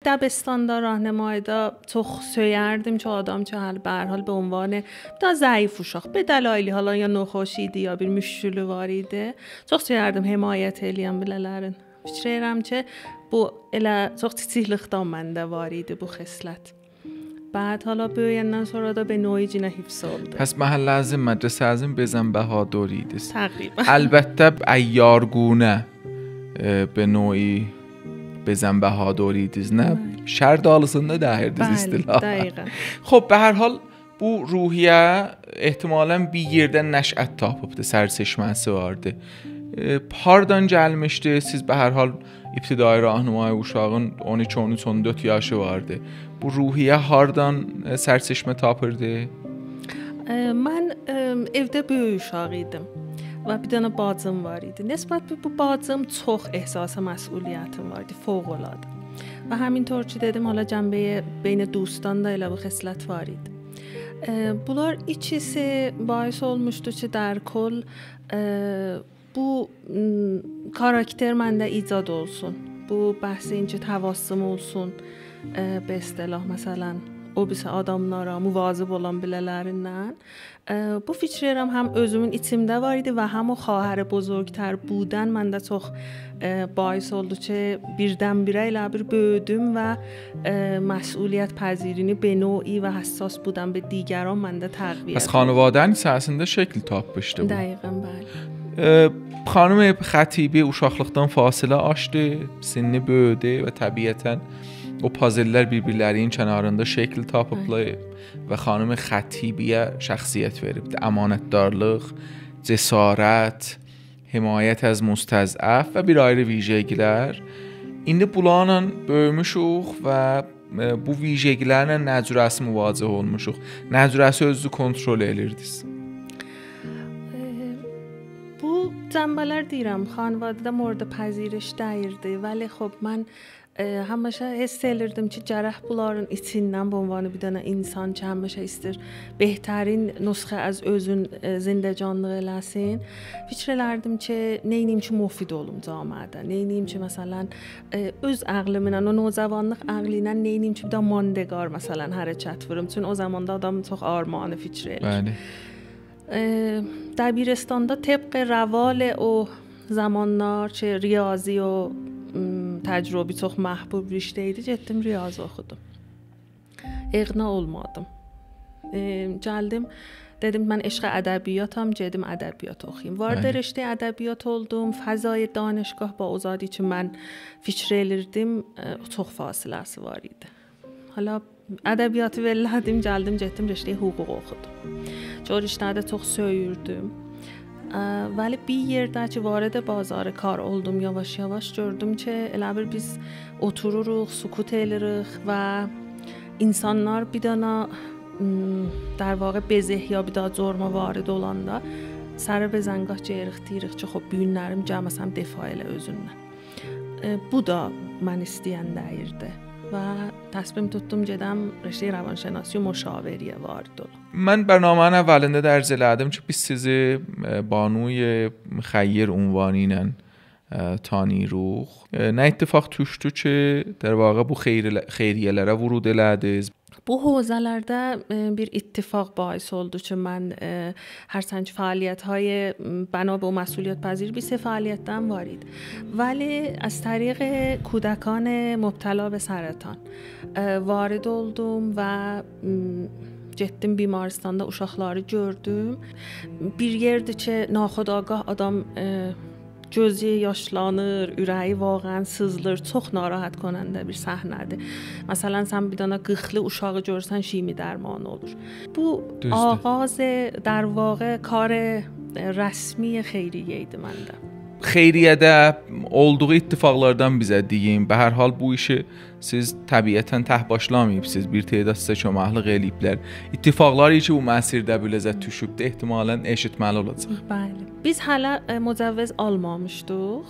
debistanda rahnemaida çok söyərdim ki, adam ki, به هر حال به عنوان da ضعیف uşaq به دلایلی حالا یا نخوشیدی یا bir müşkülü var idi. Çox söyərdim himayət eləyən bilələrin. Fikirləyirəm ki, bu elə çox kiçiklikdən məndə var idi bu xislət. بعد حالا böyüyəndən sonra da به نوعی cinə hifz oldu. پس محل ازم مدرسه ازم بزن بهادوریدی. تقریبا. البته ایارگونه به نوعی بزن بهادوریدیz نه şər dalısında dəyirdiz istilah. Dəqiqən. خب به هر حال bu ruhiyyə ehtimalən bir yerdən nəşət tapıbdı, sərseşməsi vardı. Hardan gəlmişdi? Siz به هر حال ابتدای راهنمای uşağın 12, 13, 14 yaşı vardı. Bu ruhiyyə hardan sərseşmə tapırdı? Mən evdə böyük uşaq idim və bir dənə bacım var idi. Nisbət bu bacım çox ehsas məsuliyyətim var idi, fövqəladə. Və həminطور ki dedim, حالا جنبه بین دوستان da elə bu xislət var idi. Bunlar ikisi باعث olmuşdu ki, در کل bu karakter məndə icad olsun. Bu bəhs incə təvassum olsun. به اصطلاح مثلا o birisi adamlara muvazib olan bilələrindən bu fikirlərim həm özümün içimdə var idi və həm o xواهر buzurgtər بودن məndə çox باعث oldu ki, birdən-birə elə bir böyüdüm və məsuliyyət pəzirini به نوعی və həssas بودن به دیگران məndə təqviyə. پس خانواده‌nin səsində şəkil tapmışdı bu. Dəqiqən, bəli. Xanım Xətibi uşaqlıqdan fasilə açdı, sinni böyüdü və təbiətən o puzzlelər bir-birlərinin kənarında şəkil tapıblar və xanım Xətibiyə şəxsiyyət veribdi. Əmanətdarlıq, cəsarət, himayət az müstəzəf və bir ayrı vijegilər. İndi bunlarla böyümüşük və bu vijeglərlə nə cürəsi müvazə olmuşuq. Nə cürəsi özünüzü kontrol edirdiniz. Bu cənbələr deyirəm, xanvadədə mورد پذیرش dəyirdi, ولی خب من همیشه حس edirdim ki, gərək bunların içindən bu عنوان bir dənə insan ki, həmişə istir بهترین nüsxə az özün zindəcanlıq eləsin. Fikir elərdim ki, neyniyim ki, mufid olum cəmiyyətdə. Neyniyim ki, məsələn, öz ağlımla, o nوجوانlıq ağlı ilə neyniyim ki, bir də ماندگار məsələn hərəkət vurum. Çünki o zamanda adam çox armağanı fikir edir. Bəli. دبیرستاندا طبق روال o zamanlar ki, riyazi o təcrübə çox məhbub riştə idi, getdim riyazi oxudum. İqna olmadım. Gəldim, dedim mən eşq ədəbiyyatam, gedim ədəbiyyat oxuyum. Vardı riştə ədəbiyyat oldum, fəzai danışgah با ozadi ki, mən fikir elirdim, çox fasiləsi var idi. Hala ədəbiyyatı verlədim, gəldim, getdim riştə hüquq oxudum. Çox riştədə çox söyürdüm. ولی bir yerdə ki, vارد بازار کار oldum, yavaş-yavaş gördüm ki, elə bir biz otururuq, sukut edirik və insanlar bir dənə در واقع bezeh ya bir daha zorma vارد olanda سر به زنگاه جیرخ دیرخ که خب büyünlərim cəməsəm defa elə özündən. Bu da mən istəyən dəyirdi. و تصمیم tuttum gedəm رشته روانشناسی و مشاوریه وارد olum. من برنامه اولنده درج elədim ki, biz sizi بانوی خیر ünvanı tanıyırıq. Nə ittifaq düşdü ki, در واقع bu xeyriyyələrə vurud elədiniz. Bu حوزه‌lərdə bir ittifaq باعث oldu ki, mən هرچند فعالیت‌های بنا به مسئولیت پذیر 20 فعالیت‌ام وارد ولی از طریق کودکان مبتلا به سرطان وارد oldum və getdim بیمارستanda uşaqları gördüm. Bir yerdir ki, naxudagah adam gözü yaşlanır, ürəyi واقعا sızılır, çox narahat کننده bir səhnədir. Məsələn, sən bir dənə qıxlı uşağı görsən şimi dərmanı olur. Bu آغاز در واقع کار رسمی خیریه idi məndə. Xeyriyyədə olduğu ittifaqlardan bizə deyin. Be hər hal bu işi siz təbiətən təhbaşlamayıbsınız. Bir tədad sizə köməklik eləyiblər. İttifaqları ki, bu məsirdə biləcət düşübdə ehtimalən eşitməli olacaq. Bəli. Biz hələ mücəvviz almamışdıq.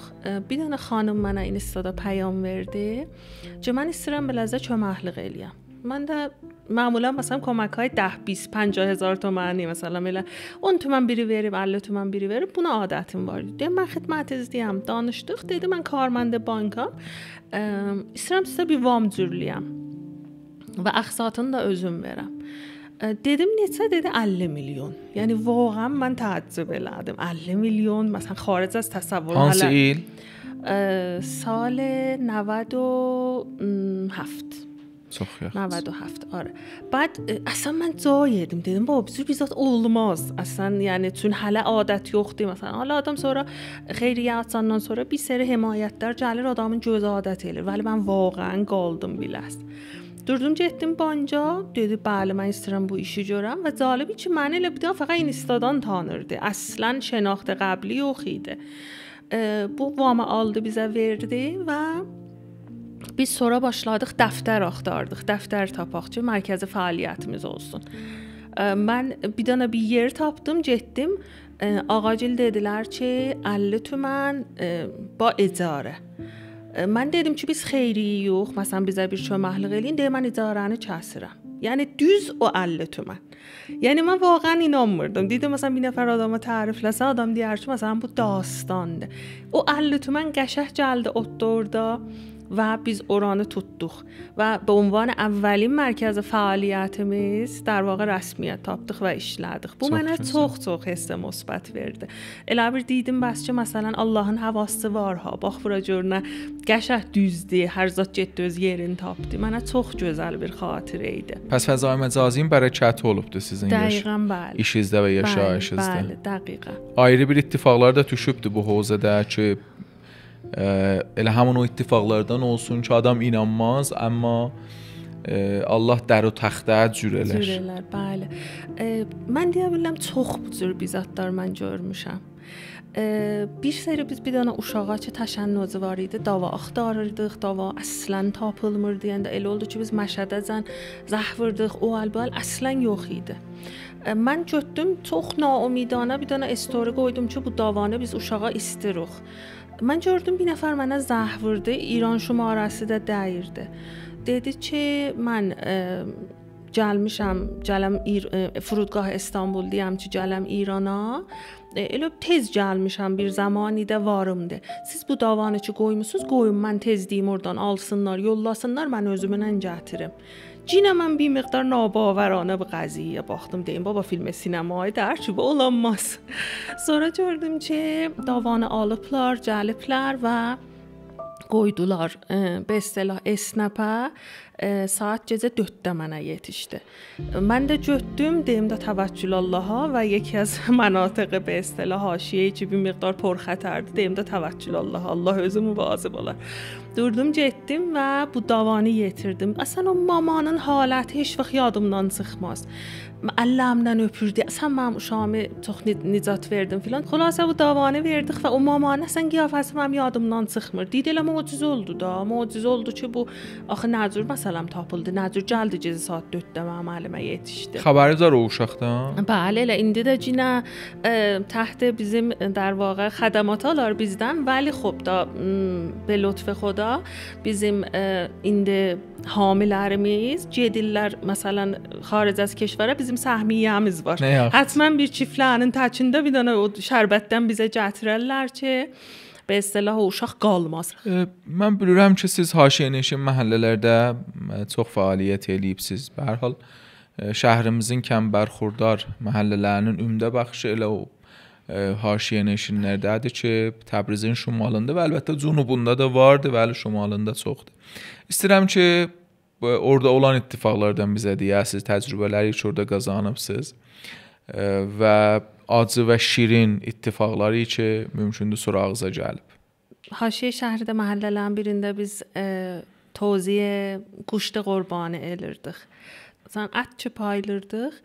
Bir dənə xanım mənə instada pəyam verdi. Ki, mən istəyirəm biləcə köməklik eləyəm. من də معمولا مثلا köməkای 10-20-50 hezar تومانی مثلا elə 10 تومن biri verib 50 تومن biri verib buna adətim var. Deyim mən xidmət izləyəm, danışdıq, dedi mən karməndə bankam, istəyirəm sizə bir vam cürləyəm və əxsatını da özüm verəm. Dedim neçə, dedi 50 milyon. Yəni واقعا من تعجب elədim. 50 milyon مثلا خارج از تصور. Hansı il? سال 97. Çox yaxşı. 97 آره. بعد اصلا من جا yedim. Dedim baba bizat olmaz. Aslında yəni çün hələ adət yoxdur məsələn. Hala adam sonra xeyriyyatdan sonra bir seri himayətlər gəlir adamın göz adət edir. Vəli mən واقعا qaldım biləs. Durdum getdim banca, dedi bəli mən istəyirəm bu işi görəm və calibi ki mən elə bir də faqat instadan tanırdı. Aslan şناخت قبلی yox idi. Bu vamı aldı bizə verdi və biz sonra başladıq dəftər axtardıq. Dəftər tapaq ki, mərkəzi fəaliyyətimiz olsun. Mən bir dənə bir yer tapdım, getdim. Ağacil dedilər ki, 50 تومن با اجاره. Mən dedim ki, biz xeyri yox, məsələn bizə bir köməklik eləyin, deyə mən icarəni kəsirəm. Yəni düz o 50 تومن. Yəni mən واقعا inanmırdım. Dedim məsələn bir nəfər adama tərifləsə, adam deyər ki, məsələn bu dastandır. O 50 تومن qəşəng gəldi otdu orada. و biz oranı tutduq və به عنوان اولین مرکز فعالیتimiz در واقع rəsmiyyət tapdıq və işlədik. Bu mənə çox hiss مثبت verdi. Elə bir dedim bəs ki, məsələn Allahın havası var ha. Bax bura görünə qəşəng düzdür. Hər zat getdi öz yerini tapdı. Mənə çox gözəl bir xatirə idi. Pəs fəzai məcazinin bərəkəti olubdu sizin işinizdə və yaşayışınızda. Bəli, dəqiqən. Ayrı bir ittifaqlar da düşübdü bu hövzədə ki, elə həmin o ittifaqlardan olsun ki, adam inanmaz, amma Allah dər o təxtə cür elər. Cür elər, bəli. Mən deyə bilirəm çox bu cür bizatlar mən görmüşəm. Bir seri biz bir dənə uşağa ki, təşənnüzü var idi, dava axtarırdıq, dava əslən tapılmırdı. Yəni elə oldu ki, biz Məşədəcən zəhvırdıq, o əlbəl əslən yox idi. Mən götdüm, çox naümidanə bir dənə istori qoydum ki, bu davanı biz uşağa istiririk. Mən gördüm bir nəfər mənə zəh vurdu, İran şumarəsi də dəyirdi. Dedi ki, mən gəlmişəm, gələm Furudgah İstanbul deyəm ki, gələm İrana. Elə tez gəlmişəm, bir zamani də varımdı. Siz bu davanı ki qoymusunuz, qoyun mən tez deyim oradan alsınlar, yollasınlar, mən özümlə gətirim. Cinə mən bir miqdar nabavarana bu qəziyyəyə baxdım, deyim baba film sinemaya der ki, bu olanmaz. Sonra gördüm ki, davanı alıblar, gəliblər və qoydular به اصطلاح اسنپə saat gecə 4-də mənə yetişdi. Mən də götdüm, deyim də təvəkkül Allaha və yeki az mənatiq به اصطلاح haşiyyə ki, bir miqdar pərxətərdir, deyim də təvəkkül Allaha, Allah özü müvazib olar. Durdum, getdim və bu davanı yetirdim. Əslən o mamanın haləti heç vaxt yadımdan çıxmaz. Əlləmdən öpürdü. Sən mənim uşağımı çox nicat verdim filan. Xülasə bu davanı verdik və o mamanın əslən qiyafəsi mənim yadımdan çıxmır. Deyid elə möcüzə oldu da. Möcüzə oldu ki, bu axı nəcür məsələm tapıldı. Nəcür gəldi gecə saat 4-də mənim əlimə yetişdi. Xəbəri var o uşaqdan? Bəli, elə indi də cinə تحت bizim در واقع خدمات alır bizdən. Vəli xub da به لطف خدا bizim indi hamilərimiz gedirlər məsələn xaric az kəşvərə bizim səhmiyyəmiz var. Həttəmən bir çiftlərin təkində bir dənə o şərbətdən bizə gətirərlər ki, به اصطلاح uşaq qalmaz. Mən bilirəm ki, siz haşiyənişin məhəllələrdə çox fəaliyyət eləyibsiz. Hər hal şəhrimizin kəmbərxurdar məhəllələrinin ümdə baxışı elə o haşiyənişinlərdədir ki, Təbrizin şimalında və əlbəttə cənubunda da vardı, bəli şimalında çoxdur. İstəyirəm ki, orada olan ittifaqlardan bizə deyəsiz, təcrübələri ki, orada qazanıbsınız və acı və şirin ittifaqları ki, mümkündür sonra ağza gəlib. Haşiyə şəhərdə məhəllələrin birində biz توزیع گوشت قربانی elirdik. Məsələn, ət ki payırdıq.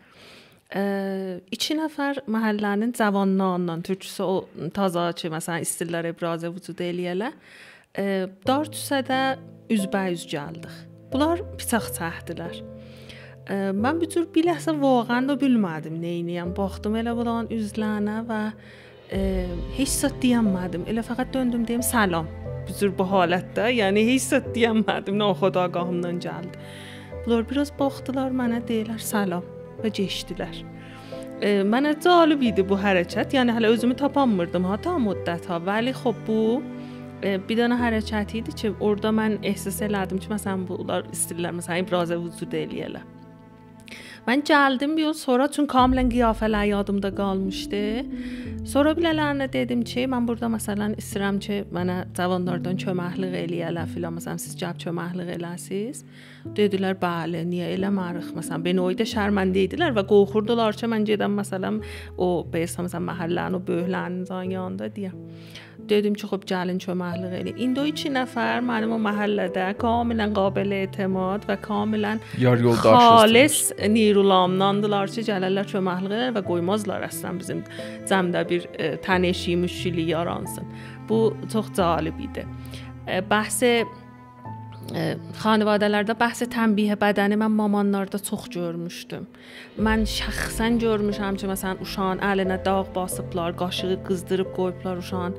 2 nəfər məhəllənin cavanlarından, türküsü o taza ki, məsələn, istirlər ibrazə vücud eləyələr. Dartüsədə üzbəüz gəldik. Bunlar bıçaq çəkdilər. Mən bir cür bir ləhzə واقعا da bilmədim neyniyəm. Baxdım elə bunların üzlərinə və heç zət deyəmədim. Elə faqat döndüm deyim salam. Bir cür bu halətdə, yəni heç zət deyəmədim. Naxodagahımdan gəldi. Bunlar biraz baxdılar mənə, deyirlər salam və keçdilər. Mənə cəlb idi bu hərəkət. Yəni hələ özümü tapanmırdım ha ta müddət ha. Vəli xop bu bir dənə hərəkət idi ki, orada mən ehsas elədim ki, məsələn bunlar istəyirlər məsələn ibraz vücud eləyirlər. Mən gəldim bir sonra çünki kamilən qiyafələr yadımda qalmışdı. Sonra bilələrinə dedim ki, mən burada məsələn istəyirəm ki, mənə cavanlardan köməklik eləyərlər filan, məsələn siz cəb köməklik eləsiz. Dedilər, bəli, niyə eləmərik? Məsələn, beni oyda şərməndə idilər və qorxurdular ki, mən gedəm məsələn o bəysəm məsələn məhəllənin o böyüklərinin yanında deyəm. Dedim ki, خب gəlin köməklik eləyin. İndi 2 nəfər mənim o məhəllədə kamilən qabil etimad və kamilən xalis nirulamdandılar ki, gəlirlər köməklik eləyin və qoymazlar əslən bizim cəmdə bir tənəşi müşkili yaransın. Bu çox cəlib idi. Bəhs xanvadələrdə bəhs tənbih bədəni mən mamanlarda çox görmüşdüm. Mən şəxsən görmüşəm ki, məsələn uşağın əlinə dağ basıblar, qaşığı qızdırıb qoyublar uşağın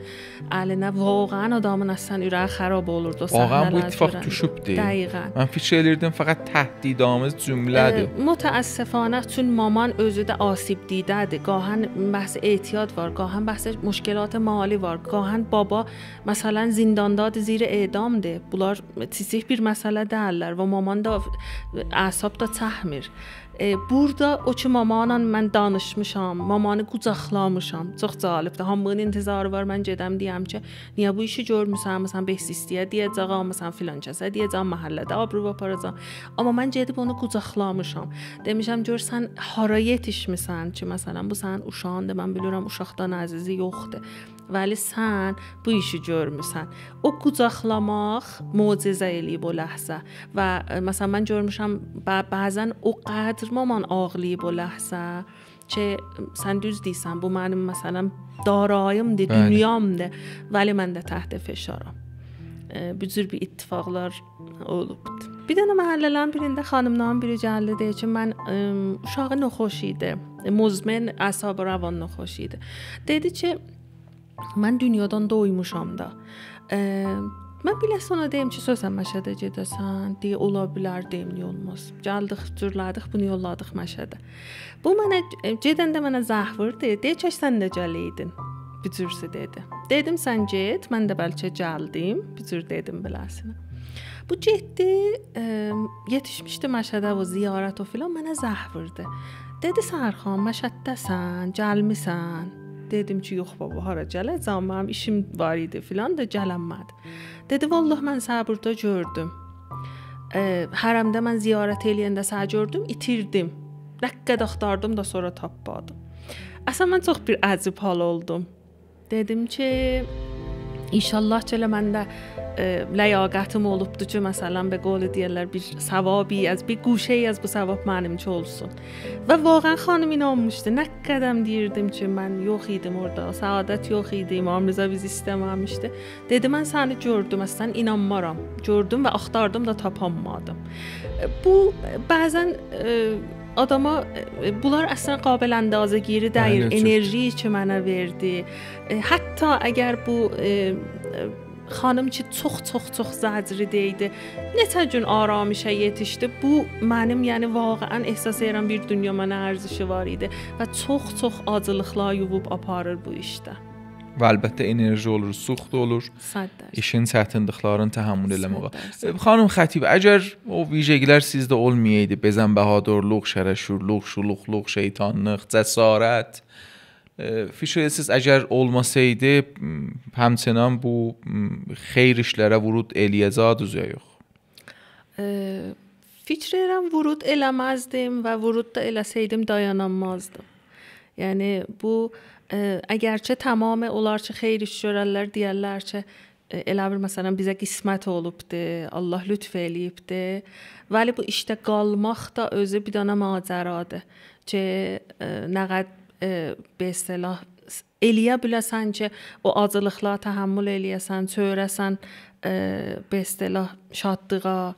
əlinə. Vaqəən adamın əslən ürəyi xarab olurdu o səhnələr. Vaqəən bu ittifaq düşübdü. Dəqiqən. Mən fikir elirdim fəqət təhdidamiz cümlədir. Mütəəssifانه چون maman özü də asib didədir. Gahən bəhs ehtiyat var, gahən bəhs müşkilat mali var. Gahən baba məsələn zindandadır, zir edamdır. Bunlar bir məsələ deyirlər və maman da əsab da çəkmir. Burada o ki mamanla mən danışmışam, mamanı qucaqlamışam. Çox cəlibdir. Hamının intizarı var mən gedəm deyəm ki, niyə bu işi görmüsən? Məsələn besistəyə deyəcəm, məsələn filan kəsə deyəcəm, məhəllədə abru aparacam. Amma mən gedib onu qucaqlamışam. Demişəm gör sən hara yetişmisən ki, məsələn bu sənin uşağındır. Mən bilirəm uşaqdan əzizi yoxdur. Vəli sən bu işi görmüsən. O qucaqlamaq möcüzə eləyib o ləhzə və məsələn mən görmüşəm bəzən o qədər maman ağlayıb o ləhzə ki sən düz deyirsən bu mənim məsələn darayımdır, dünyamdır, vəli mən də təhت fişaram. Bu cür bir ittifaqlar olubdu. Bir dənə məhəllələrin birində xanımların biri gəldi deyir ki, mən uşağı noxoş idi. Muzmen əsab rovan noxoş idi. Dedi ki mən dünyadan doymuşam da. Mən bilə sana deyim ki, sözən Məşədə gedəsən, deyə ola bilər, deyim, niyə olmaz. Gəldik, cürlədik, bunu yolladıq Məşədə. Bu mənə, gedəndə mənə zəh vurdu, deyə ki, sən də gələydin, bir cürsə dedi. Dedim, sən get, mən də bəlkə gəldim, bir cür dedim biləsinə. Bu getdi, yetişmişdi Məşədə o ziyarət o filan, mənə zəh vurdu. Dedi, Sərxan, Məşəddəsən, gəlmisən. Dedim ki, yox baba, hara gələcəm, mənim işim var idi filan da gələnmədi. Dedi, vallah mən səni burada gördüm. Hərəmdə mən ziyarət eləyəndə səni gördüm, itirdim. Nə qədər axtardım da sonra tapmadım. Əslən mən çox bir əcib hal oldum. Dedim ki, inşallah ki məndə ləyaqətim olubdu ki, məsələn به قول deyirlər bir savabı az bir guşeyi az bu savab mənimki olsun. Və واقعا xanım inanmışdı. Nə qədəm deyirdim ki, mən yox idim orada. Səadət yox idi. İmam Rıza bizi istəməmişdi. Dedi mən səni gördüm, əslən inanmaram. Gördüm və axtardım da tapanmadım. Bu bəzən adama bunlar əslən qabil əndazəgiri deyil, enerji ki mənə verdi. Hətta əgər bu xanım ki çox zəcri deydi. Neçə gün aramışa yetişdi. Bu mənim yəni واقعا ehsas edirəm bir dünya mənə ərzişi var idi və çox acılıqlar yuvub aparır bu işdə. Və əlbəttə enerji olur, suxt olur. İşin çətinliklərini təhammül eləmək. Xanım Xətib, əgər o vijegilər sizdə olmayaydı, bezən bəhadurluq, şərəşurluq, şuluqluq, şeytanlıq, cəsarət, fikirsiz əgər olmasaydı, həmçinin bu xeyr işlərə vurud eləyəcəkdiniz ya yox? Fikir edirəm vurud eləməzdim və vurud da eləsəydim dayanamazdım. Yəni bu əgərçə tamamı olar ki, xeyr iş görərlər, deyərlər ki, elə bir məsələn bizə qismət olubdu, Allah lütf eləyibdi. Vəli bu işdə qalmaq da özü bir dənə macəradır ki, nə qədər به اصطلاح eləyə biləsən ki, o acılıqla təhammül eləyəsən, çörəsən به اصطلاح şadlığa,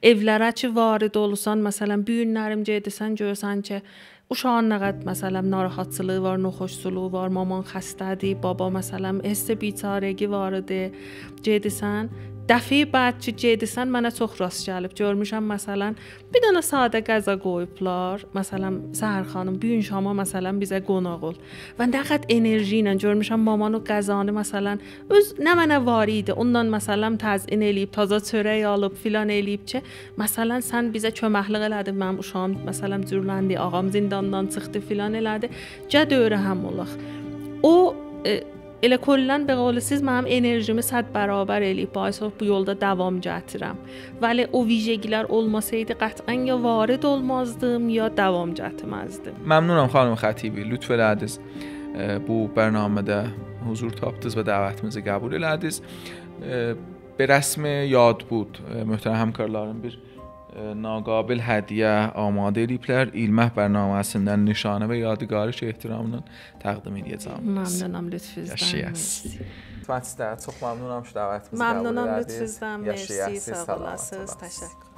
evlərə ki varid olsan, məsələn bu günlərim gedirsən, görsən ki, uşağın nə qədər məsələn narahatçılığı var, noxoşsuluğu var, maman xəstədir, baba məsələn hiss biçarəgi var idi. Gedirsən, dəfəyə بعd ki gedirsən mənə çox rast gəlib. Görmüşəm məsələn bir dənə sadə qəza qoyublar. Məsələn Səhər xanım bu gün şama məsələn bizə qonaq ol. Və nə qədər enerji ilə görmüşəm maman o qəzanı məsələn öz nə mənə var idi. Ondan məsələn təzyin eləyib, taza çörək alıb filan eləyib ki, məsələn sən bizə köməklik elədin. Mənim uşağım məsələn cürləndi, ağam zindandan çıxdı filan elədi. Gəl dövrə həm olaq. O elə kölən به قول siz mənim enerjimi 100 bərabər eləyib باعث bu yolda davam gətirəm. Vəli o vijegilər olmasaydı qətvən ya varid olmazdım ya davam gətirməzdim. Məmnunam xanım Xətibi, lütf elədiniz. Bu برنامهdə huzur tapdınız və dəvətimizi qəbul elədiniz. به رسم yad بود möhtərəm həmkarlarım bir naqabil hədiyyə amadə ediblər. İlmə bərnaməsindən nişanə və yadigarı ehtiramla təqdim edəcəm. Məmnunam lütfünüzdən. Mən sizdən çox məmnunam ki, dəvətimizi qəbul elədiniz. Məmnunam lütfünüzdən. Mersi, sağ olasınız. Təşəkkür.